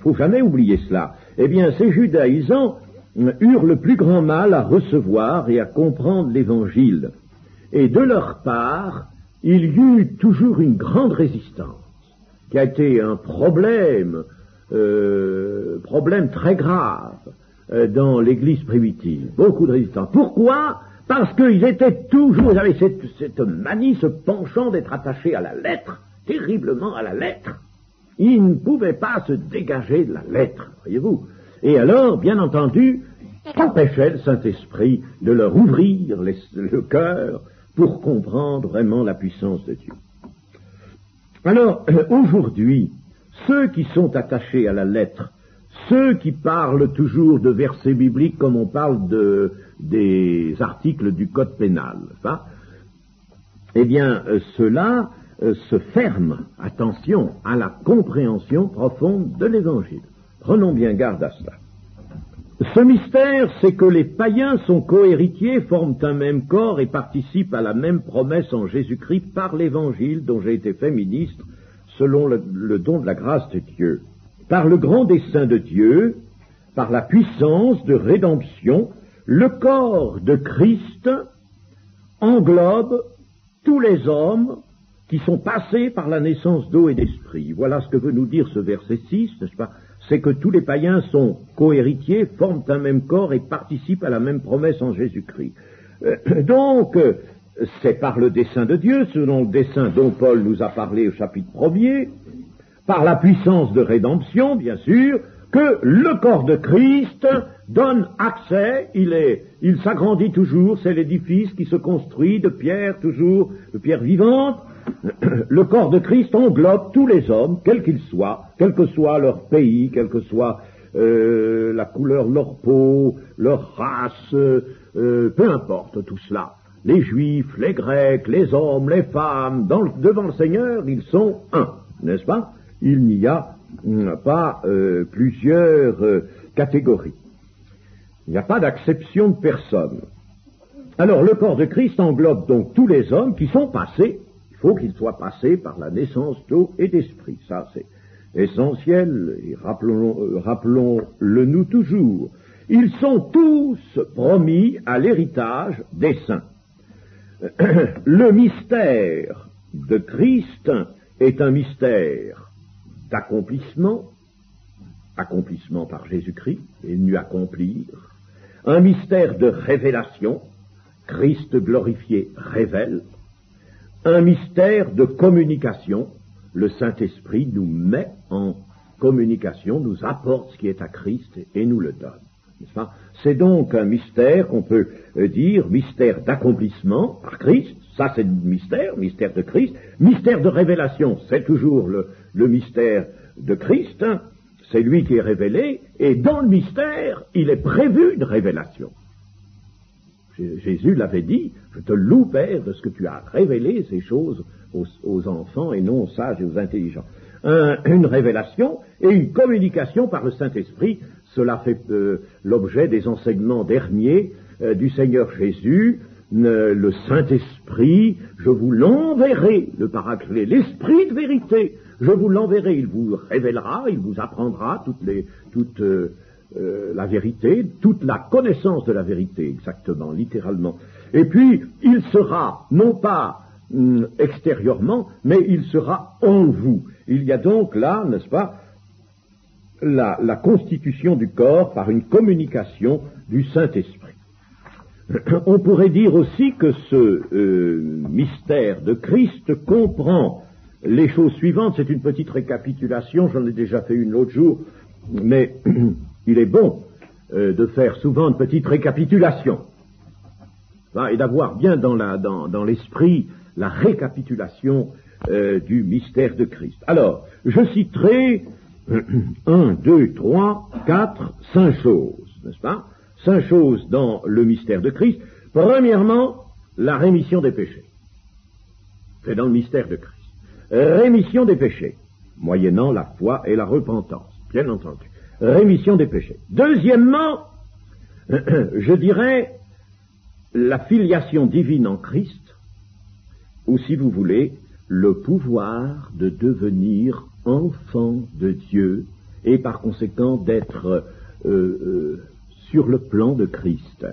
Faut jamais oublier cela. Eh bien, ces judaïsants eurent le plus grand mal à recevoir et à comprendre l'Évangile. Et de leur part, il y eut toujours une grande résistance, qui a été un problème très grave dans l'Église primitive. Beaucoup de résistance. Pourquoi ? Parce qu'ils étaient toujours, ils avaient cette manie, ce penchant d'être attachés à la lettre, terriblement à la lettre. Ils ne pouvaient pas se dégager de la lettre, voyez-vous. Et alors, bien entendu, empêchait le Saint-Esprit de leur ouvrir le cœur pour comprendre vraiment la puissance de Dieu. Alors, aujourd'hui, ceux qui sont attachés à la lettre, ceux qui parlent toujours de versets bibliques comme on parle des articles du Code pénal, eh bien, ceux-là se ferment, attention, à la compréhension profonde de l'Évangile. Prenons bien garde à cela. Ce mystère, c'est que les païens sont cohéritiers, forment un même corps et participent à la même promesse en Jésus-Christ par l'Évangile dont j'ai été fait ministre selon le don de la grâce de Dieu. Par le grand dessein de Dieu, par la puissance de rédemption, le corps de Christ englobe tous les hommes qui sont passés par la naissance d'eau et d'esprit. Voilà ce que veut nous dire ce verset 6, n'est-ce pas ? C'est que tous les païens sont cohéritiers, forment un même corps et participent à la même promesse en Jésus-Christ. Donc, c'est par le dessein de Dieu, selon le dessein dont Paul nous a parlé au chapitre 1er, par la puissance de rédemption, bien sûr, que le corps de Christ donne accès, il s'agrandit toujours, c'est l'édifice qui se construit de pierre, toujours, de pierre vivante. Le corps de Christ englobe tous les hommes, quels qu'ils soient, quel que soit leur pays, quelle que soit la couleur de leur peau, leur race, peu importe tout cela. Les Juifs, les Grecs, les hommes, les femmes, devant le Seigneur, ils sont un, n'est-ce pas ? Il n'y a pas plusieurs catégories. Il n'y a pas d'acception de personne. Alors, le corps de Christ englobe donc tous les hommes qui sont passés. Il faut qu'ils soient passés par la naissance d'eau et d'esprit. Ça, c'est essentiel, et rappelons-le nous toujours. Ils sont tous promis à l'héritage des saints. Le mystère de Christ est un mystère d'accomplissement, accomplissement par Jésus-Christ, et venu accomplir, un mystère de révélation, Christ glorifié révèle, un mystère de communication, le Saint-Esprit nous met en communication, nous apporte ce qui est à Christ et nous le donne. N'est-ce pas ? C'est donc un mystère qu'on peut dire mystère d'accomplissement par Christ, ça c'est le mystère de Christ, mystère de révélation, c'est toujours le mystère de Christ, hein, c'est lui qui est révélé, et dans le mystère, il est prévu une révélation. Jésus l'avait dit, je te loue, Père, de ce que tu as révélé ces choses aux enfants et non aux sages et aux intelligents. Une révélation et une communication par le Saint-Esprit, cela fait l'objet des enseignements derniers du Seigneur Jésus, le Saint-Esprit, je vous l'enverrai, le Paraclet, l'Esprit de vérité, je vous l'enverrai, il vous révélera, il vous apprendra toute la vérité, toute la connaissance de la vérité, exactement, littéralement. Et puis, il sera, non pas extérieurement, mais il sera en vous. Il y a donc là, n'est-ce pas, la constitution du corps par une communication du Saint-Esprit. On pourrait dire aussi que ce mystère de Christ comprend les choses suivantes, c'est une petite récapitulation, j'en ai déjà fait une l'autre jour, mais il est bon de faire souvent une petite récapitulation, et d'avoir bien dans l'esprit la récapitulation du mystère de Christ. Alors, je citerai 1, 2, 3, 4, 5 choses, n'est-ce pas? 5 choses dans le mystère de Christ. Premièrement, la rémission des péchés. C'est dans le mystère de Christ. Rémission des péchés, moyennant la foi et la repentance, bien entendu. Rémission des péchés. Deuxièmement, je dirais la filiation divine en Christ, ou si vous voulez, le pouvoir de devenir enfant de Dieu et par conséquent d'être sur le plan de Christ,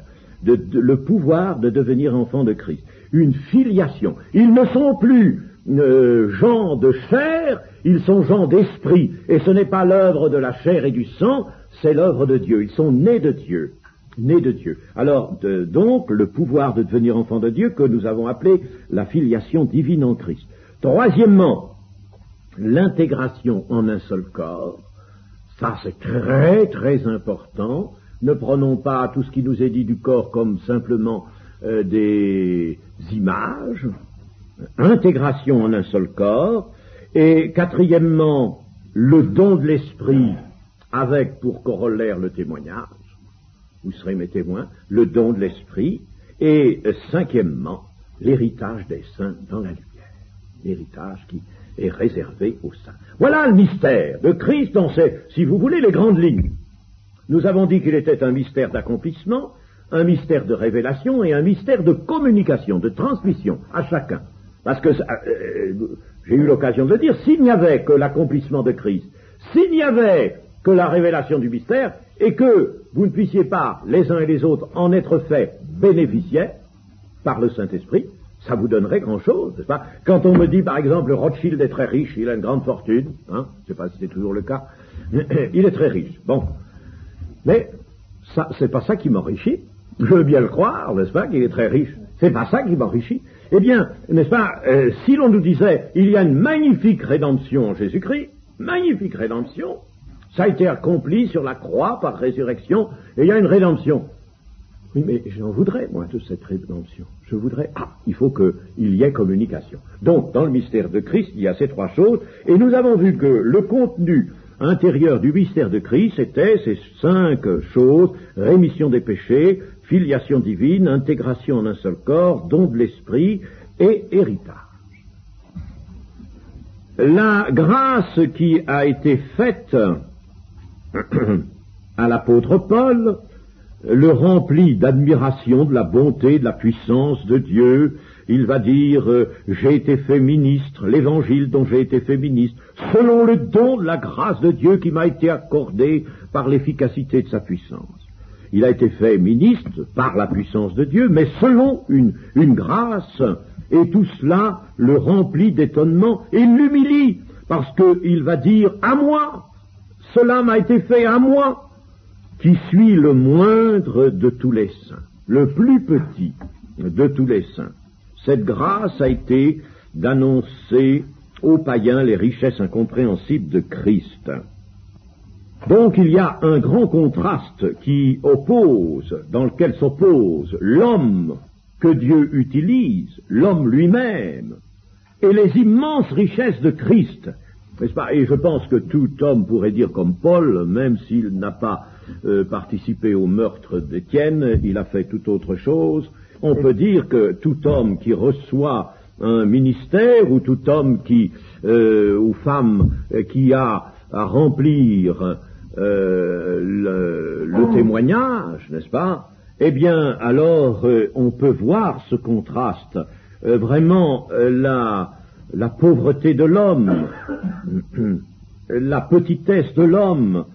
le pouvoir de devenir enfant de Christ. Une filiation. Ils ne sont plus gens de chair, ils sont gens d'esprit. Et ce n'est pas l'œuvre de la chair et du sang, c'est l'œuvre de Dieu. Ils sont nés de Dieu. Nés de Dieu. Alors, donc, le pouvoir de devenir enfant de Dieu que nous avons appelé la filiation divine en Christ. Troisièmement, l'intégration en un seul corps. Ça, c'est très, très important. Ne prenons pas tout ce qui nous est dit du corps comme simplement des images. Intégration en un seul corps. Et quatrièmement, le don de l'esprit avec pour corollaire le témoignage. Vous serez mes témoins. Le don de l'esprit. Et cinquièmement, l'héritage des saints dans la lumière. L'héritage qui est réservé aux saints. Voilà le mystère de Christ dans si vous voulez, les grandes lignes. Nous avons dit qu'il était un mystère d'accomplissement, un mystère de révélation et un mystère de communication, de transmission à chacun. Parce que, j'ai eu l'occasion de le dire, s'il n'y avait que l'accomplissement de Christ, s'il n'y avait que la révélation du mystère, et que vous ne puissiez pas, les uns et les autres, en être faits bénéficiaires par le Saint-Esprit, ça vous donnerait grand-chose, n'est-ce pas? Quand on me dit, par exemple, Rothschild est très riche, il a une grande fortune, je ne sais pas si c'est toujours le cas, il est très riche, bon. Mais, ça, c'est pas ça qui m'enrichit. Je veux bien le croire, n'est-ce pas, qu'il est très riche. C'est pas ça qui m'enrichit. Eh bien, n'est-ce pas, si l'on nous disait, il y a une magnifique rédemption en Jésus-Christ, magnifique rédemption, ça a été accompli sur la croix par résurrection, et il y a une rédemption. Oui, mais j'en voudrais, moi, de cette rédemption. Je voudrais, il faut qu'il y ait communication. Donc, dans le mystère de Christ, il y a ces 3 choses, et nous avons vu que le contenu intérieur du mystère de Christ était ces 5 choses: rémission des péchés, filiation divine, intégration en un seul corps, don de l'esprit et héritage. La grâce qui a été faite à l'apôtre Paul le remplit d'admiration de la bonté, de la puissance de Dieu. Il va dire, j'ai été fait ministre, l'évangile dont j'ai été fait ministre, selon le don de la grâce de Dieu qui m'a été accordé par l'efficacité de sa puissance. Il a été fait ministre par la puissance de Dieu, mais selon une grâce, et tout cela le remplit d'étonnement et l'humilie, parce qu'il va dire, à moi, cela m'a été fait à moi, qui suis le moindre de tous les saints, le plus petit de tous les saints. Cette grâce a été d'annoncer aux païens les richesses incompréhensibles de Christ. Donc il y a un grand contraste dans lequel s'oppose l'homme que Dieu utilise, l'homme lui-même, et les immenses richesses de Christ. N'est-ce pas? Et je pense que tout homme pourrait dire comme Paul, même s'il n'a pas participé au meurtre d'Étienne, il a fait tout autre chose. On peut dire que tout homme qui reçoit un ministère, ou tout homme ou femme qui a à remplir le témoignage, n'est-ce pas? Eh bien, alors, on peut voir ce contraste. Vraiment, la pauvreté de l'homme, la petitesse de l'homme,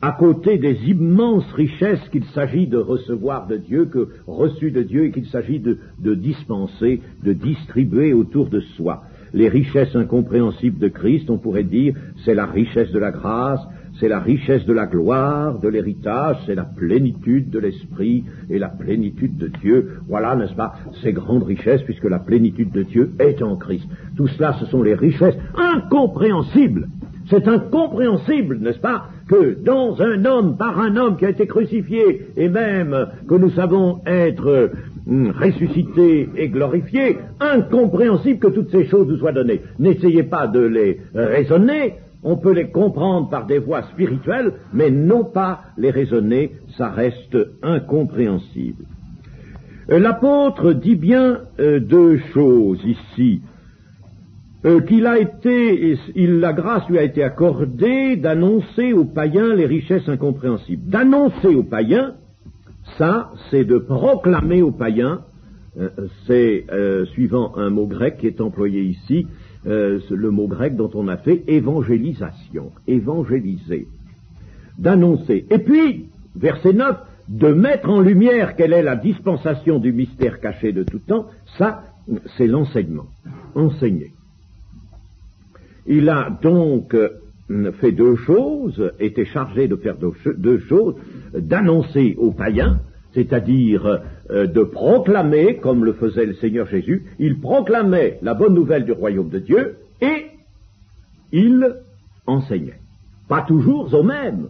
à côté des immenses richesses qu'il s'agit de recevoir de Dieu, reçues de Dieu, et qu'il s'agit de dispenser, de distribuer autour de soi. Les richesses incompréhensibles de Christ, on pourrait dire, c'est la richesse de la grâce, c'est la richesse de la gloire, de l'héritage, c'est la plénitude de l'esprit et la plénitude de Dieu. Voilà, n'est-ce pas, ces grandes richesses, puisque la plénitude de Dieu est en Christ. Tout cela, ce sont les richesses incompréhensibles. C'est incompréhensible, n'est-ce pas, que dans un homme, par un homme qui a été crucifié, et même que nous savons être ressuscité et glorifié, incompréhensible que toutes ces choses nous soient données. N'essayez pas de les raisonner, on peut les comprendre par des voies spirituelles, mais non pas les raisonner, ça reste incompréhensible. L'apôtre dit bien deux choses ici. La grâce lui a été accordée d'annoncer aux païens les richesses incompréhensibles. D'annoncer aux païens, ça, c'est de proclamer aux païens, c'est suivant un mot grec qui est employé ici, le mot grec dont on a fait évangélisation, évangéliser, d'annoncer. Et puis, verset 9, de mettre en lumière quelle est la dispensation du mystère caché de tout temps, ça, c'est l'enseignement, enseigner. Il a donc fait deux choses, était chargé de faire deux choses, d'annoncer aux païens, c'est-à-dire de proclamer, comme le faisait le Seigneur Jésus, il proclamait la bonne nouvelle du royaume de Dieu et il enseignait. Pas toujours au même.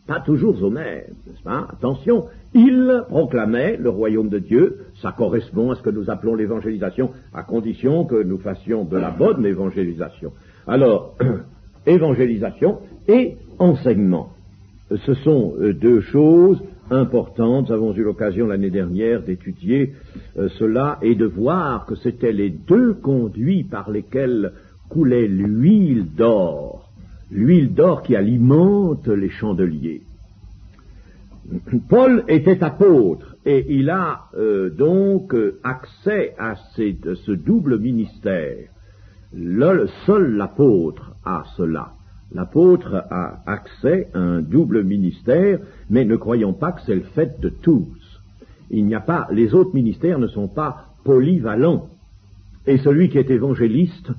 Pas toujours au même, n'est-ce pas? Attention, il proclamait le royaume de Dieu, ça correspond à ce que nous appelons l'évangélisation, à condition que nous fassions de la bonne évangélisation. Alors, évangélisation et enseignement. Ce sont deux choses importantes. Nous avons eu l'occasion l'année dernière d'étudier cela et de voir que c'étaient les deux conduits par lesquels coulait l'huile d'or qui alimente les chandeliers. Paul était apôtre et il a donc accès à ce double ministère. Seul l'apôtre a cela. L'apôtre a accès à un double ministère, mais ne croyons pas que c'est le fait de tous. Les autres ministères ne sont pas polyvalents. Et celui qui est évangéliste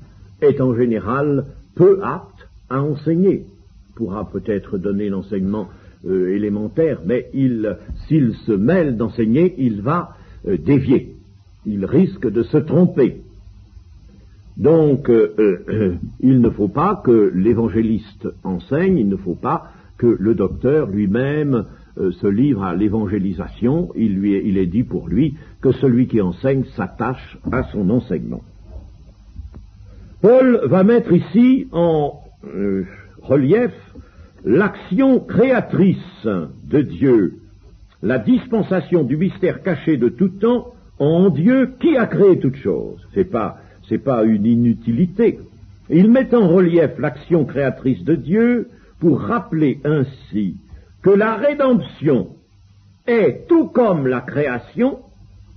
est en général peu apte à enseigner. Il pourra peut-être donner l'enseignement élémentaire, mais s'il se mêle d'enseigner, il va dévier. Il risque de se tromper. Donc, il ne faut pas que l'évangéliste enseigne, il ne faut pas que le docteur lui-même se livre à l'évangélisation. Il est dit pour lui que celui qui enseigne s'attache à son enseignement. Paul va mettre ici en relief l'action créatrice de Dieu, la dispensation du mystère caché de tout temps en Dieu qui a créé toutes choses. C'est pas une inutilité. Il met en relief l'action créatrice de Dieu pour rappeler ainsi que la rédemption est, tout comme la création,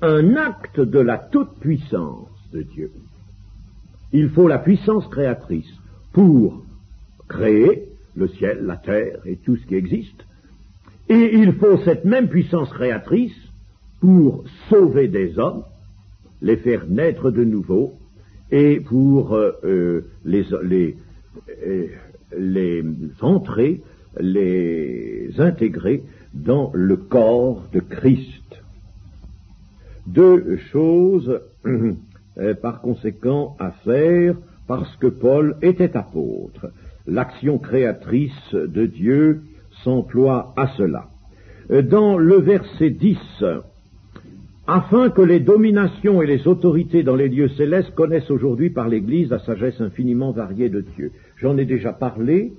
un acte de la toute-puissance de Dieu. Il faut la puissance créatrice pour créer le ciel, la terre et tout ce qui existe. Et il faut cette même puissance créatrice pour sauver des hommes, les faire naître de nouveau, et pour les entrer, les intégrer dans le corps de Christ. Deux choses, par conséquent, à faire, parce que Paul était apôtre. L'action créatrice de Dieu s'emploie à cela. Dans le verset 10, afin que les dominations et les autorités dans les lieux célestes connaissent aujourd'hui par l'Église la sagesse infiniment variée de Dieu. J'en ai déjà parlé,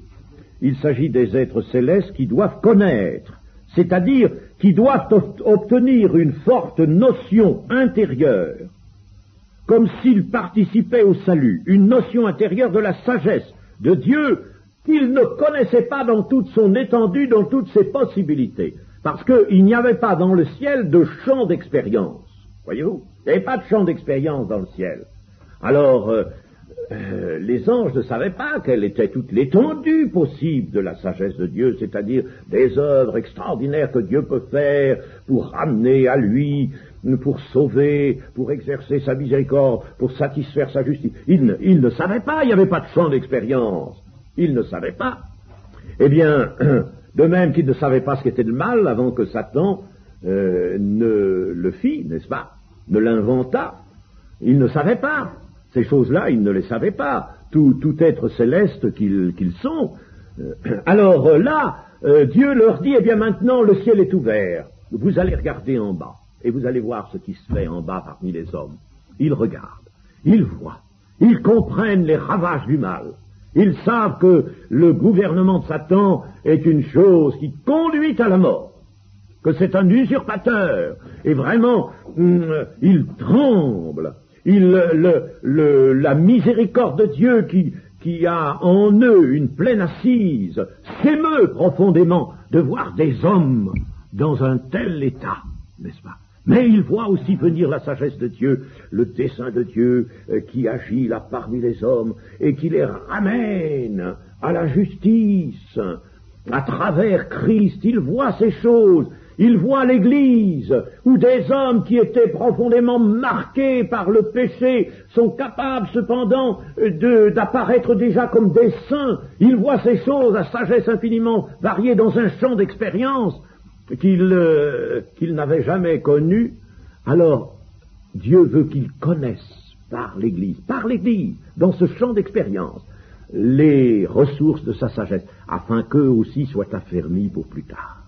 il s'agit des êtres célestes qui doivent connaître, c'est-à-dire qui doivent obtenir une forte notion intérieure, comme s'ils participaient au salut, une notion intérieure de la sagesse de Dieu qu'ils ne connaissaient pas dans toute son étendue, dans toutes ses possibilités. Parce qu'il n'y avait pas dans le ciel de champ d'expérience. Voyez-vous, il n'y avait pas de champ d'expérience dans le ciel. Alors, les anges ne savaient pas quelle était toute l'étendue possible de la sagesse de Dieu, c'est-à-dire des œuvres extraordinaires que Dieu peut faire pour ramener à lui, pour sauver, pour exercer sa miséricorde, pour satisfaire sa justice. Ils ne savaient pas, il n'y avait pas de champ d'expérience. Ils ne savaient pas. Eh bien, de même qu'il ne savait pas ce qu'était le mal avant que Satan ne le fit, n'est-ce pas, ne l'inventa, il ne savait pas. Ces choses-là, il ne les savait pas. Tout être céleste qu'ils sont. Alors là, Dieu leur dit, eh bien maintenant le ciel est ouvert. Vous allez regarder en bas, et vous allez voir ce qui se fait en bas parmi les hommes. Ils regardent, ils voient, ils comprennent les ravages du mal. Ils savent que le gouvernement de Satan est une chose qui conduit à la mort, que c'est un usurpateur, et vraiment, ils tremblent. La miséricorde de Dieu qui a en eux une pleine assise s'émeut profondément de voir des hommes dans un tel état, n'est-ce pas? Mais il voit aussi venir la sagesse de Dieu, le dessein de Dieu qui agit là parmi les hommes et qui les ramène à la justice à travers Christ. Il voit ces choses. Il voit l'Église, où des hommes qui étaient profondément marqués par le péché sont capables cependant d'apparaître déjà comme des saints. Il voit ces choses à sagesse infiniment variée dans un champ d'expérience qu'il n'avait jamais connu. Alors, Dieu veut qu'ils connaissent par l'Église, dans ce champ d'expérience, les ressources de sa sagesse, afin qu'eux aussi soient affermis pour plus tard.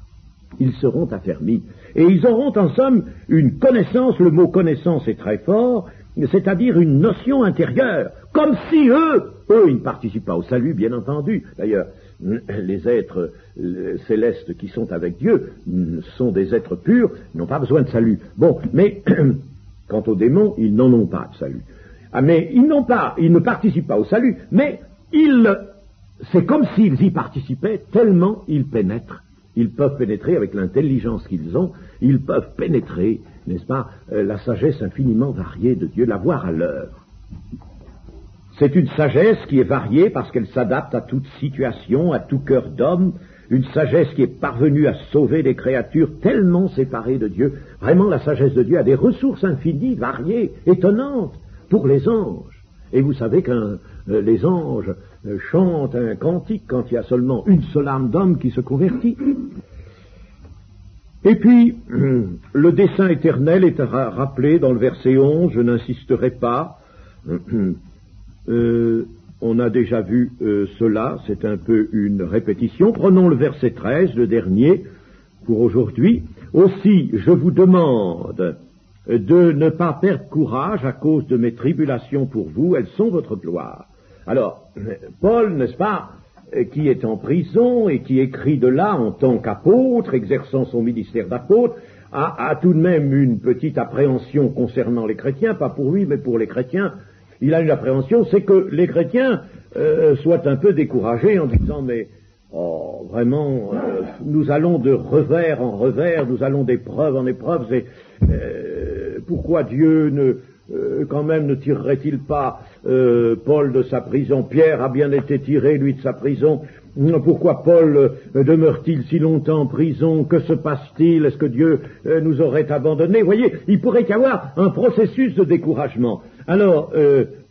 Ils seront affermis. Et ils auront en somme une connaissance, le mot connaissance est très fort, c'est-à-dire une notion intérieure, comme si eux, ils ne participent pas au salut, bien entendu. D'ailleurs, les êtres célestes qui sont avec Dieu sont des êtres purs, ils n'ont pas besoin de salut. Bon, mais quant aux démons, ils n'en ont pas de salut. Ah, mais ils ne participent pas au salut, mais c'est comme s'ils y participaient tellement ils pénètrent. Ils peuvent pénétrer avec l'intelligence qu'ils ont, ils peuvent pénétrer, n'est-ce pas, la sagesse infiniment variée de Dieu, la voir à l'heure. C'est une sagesse qui est variée parce qu'elle s'adapte à toute situation, à tout cœur d'homme, une sagesse qui est parvenue à sauver des créatures tellement séparées de Dieu. Vraiment, la sagesse de Dieu a des ressources infinies, variées, étonnantes pour les anges. Et vous savez que les anges chantent un cantique quand il y a seulement une seule âme d'homme qui se convertit. Et puis, le dessein éternel est rappelé dans le verset 11, je n'insisterai pas. On a déjà vu cela, c'est un peu une répétition. Prenons le verset 13, le dernier, pour aujourd'hui. Aussi, je vous demande de ne pas perdre courage à cause de mes tribulations pour vous, elles sont votre gloire. Alors, Paul, n'est-ce pas, qui est en prison et qui écrit de là en tant qu'apôtre, exerçant son ministère d'apôtre, a tout de même une petite appréhension concernant les chrétiens, pas pour lui, mais pour les chrétiens. Il a une appréhension, c'est que les chrétiens soient un peu découragés en disant, mais vraiment, nous allons de revers en revers, nous allons d'épreuve en épreuve, pourquoi Dieu quand même ne tirerait-il pas Paul de sa prison? Pierre a bien été tiré, lui, de sa prison. Pourquoi Paul demeure-t-il si longtemps en prison? Que se passe-t-il? Est-ce que Dieu nous aurait abandonnés? Vous voyez, il pourrait y avoir un processus de découragement. Alors,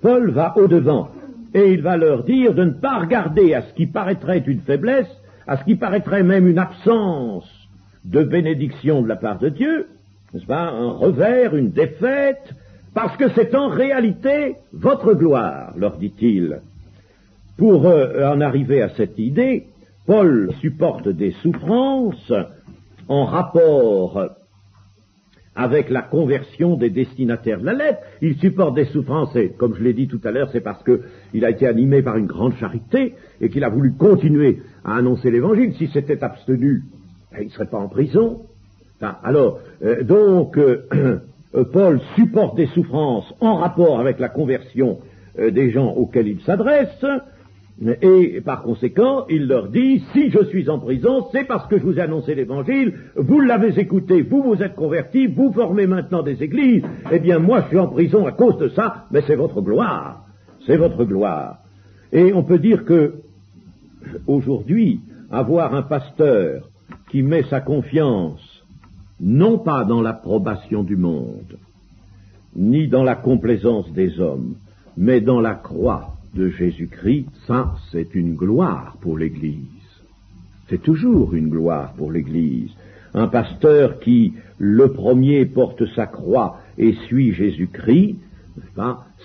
Paul va au-devant, et il va leur dire de ne pas regarder à ce qui paraîtrait une faiblesse, à ce qui paraîtrait même une absence de bénédiction de la part de Dieu, n'est-ce pas, un revers, une défaite, parce que c'est en réalité votre gloire, leur dit-il. Pour en arriver à cette idée, Paul supporte des souffrances en rapport avec la conversion des destinataires de la lettre. Il supporte des souffrances, et comme je l'ai dit tout à l'heure, c'est parce qu'il a été animé par une grande charité et qu'il a voulu continuer à annoncer l'évangile. S'il s'était abstenu, il ne serait pas en prison. Enfin, alors, Paul supporte des souffrances en rapport avec la conversion des gens auxquels il s'adresse, et par conséquent, il leur dit, si je suis en prison, c'est parce que je vous ai annoncé l'évangile, vous l'avez écouté, vous vous êtes convertis, vous formez maintenant des églises, eh bien moi je suis en prison à cause de ça, mais c'est votre gloire, c'est votre gloire. Et on peut dire que, aujourd'hui, avoir un pasteur qui met sa confiance non pas dans l'approbation du monde, ni dans la complaisance des hommes, mais dans la croix de Jésus-Christ, ça, c'est une gloire pour l'Église. c'est toujours une gloire pour l'Église. Un pasteur qui, le premier, porte sa croix et suit Jésus-Christ,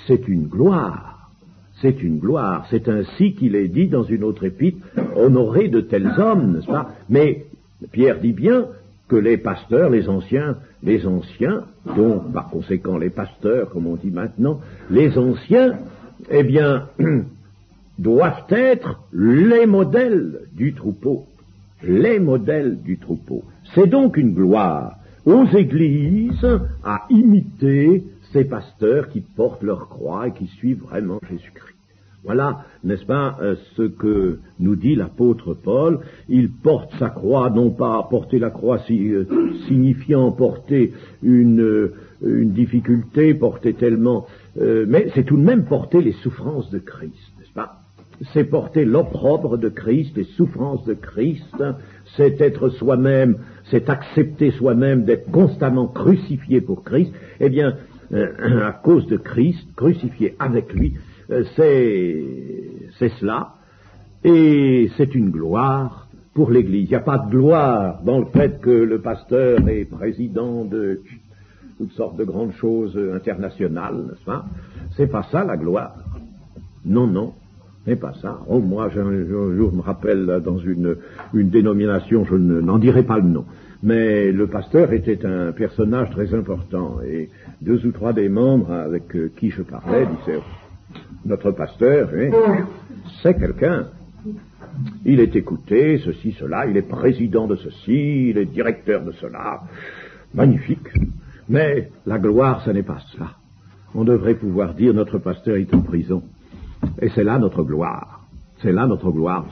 c'est une gloire. C'est une gloire. C'est ainsi qu'il est dit dans une autre épître, honoré de tels hommes, n'est-ce pas? Mais Pierre dit bien que les pasteurs, les anciens, donc par conséquent les pasteurs, comme on dit maintenant, les anciens, eh bien, doivent être les modèles du troupeau. Les modèles du troupeau. C'est donc une gloire aux églises à imiter ces pasteurs qui portent leur croix et qui suivent vraiment Jésus-Christ. Voilà, n'est-ce pas, ce que nous dit l'apôtre Paul. Il porte sa croix, non pas porter la croix signifiant porter une difficulté, porter tellement, mais c'est tout de même porter les souffrances de Christ, n'est-ce pas? C'est porter l'opprobre de Christ, les souffrances de Christ, c'est être soi-même, c'est accepter soi-même d'être constamment crucifié pour Christ. Eh bien, à cause de Christ, crucifié avec lui, c'est cela, et c'est une gloire pour l'Église. Il n'y a pas de gloire dans le fait que le pasteur est président de toutes sortes de grandes choses internationales, n'est-ce pas? C'est pas ça la gloire. Non, non. C'est pas ça. Oh, moi, un jour, je me rappelle, dans une dénomination, je n'en dirai pas le nom, mais le pasteur était un personnage très important, et 2 ou 3 des membres avec qui je parlais disaient, notre pasteur, c'est quelqu'un. Il est écouté, ceci, cela, il est président de ceci, il est directeur de cela. Magnifique. Mais la gloire, ce n'est pas cela. On devrait pouvoir dire, notre pasteur est en prison. Et c'est là notre gloire. C'est là notre gloire.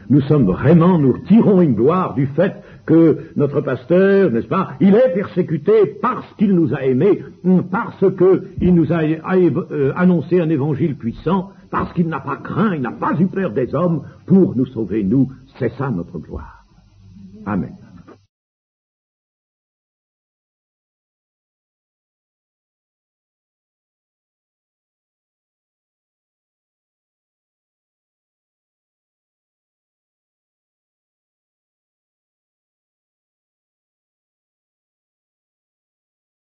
Nous sommes vraiment, nous tirons une gloire du fait que notre pasteur, n'est-ce pas, il est persécuté parce qu'il nous a aimés, parce qu'il nous a annoncé un évangile puissant, parce qu'il n'a pas craint, il n'a pas eu peur des hommes pour nous sauver, nous. C'est ça notre gloire. Amen.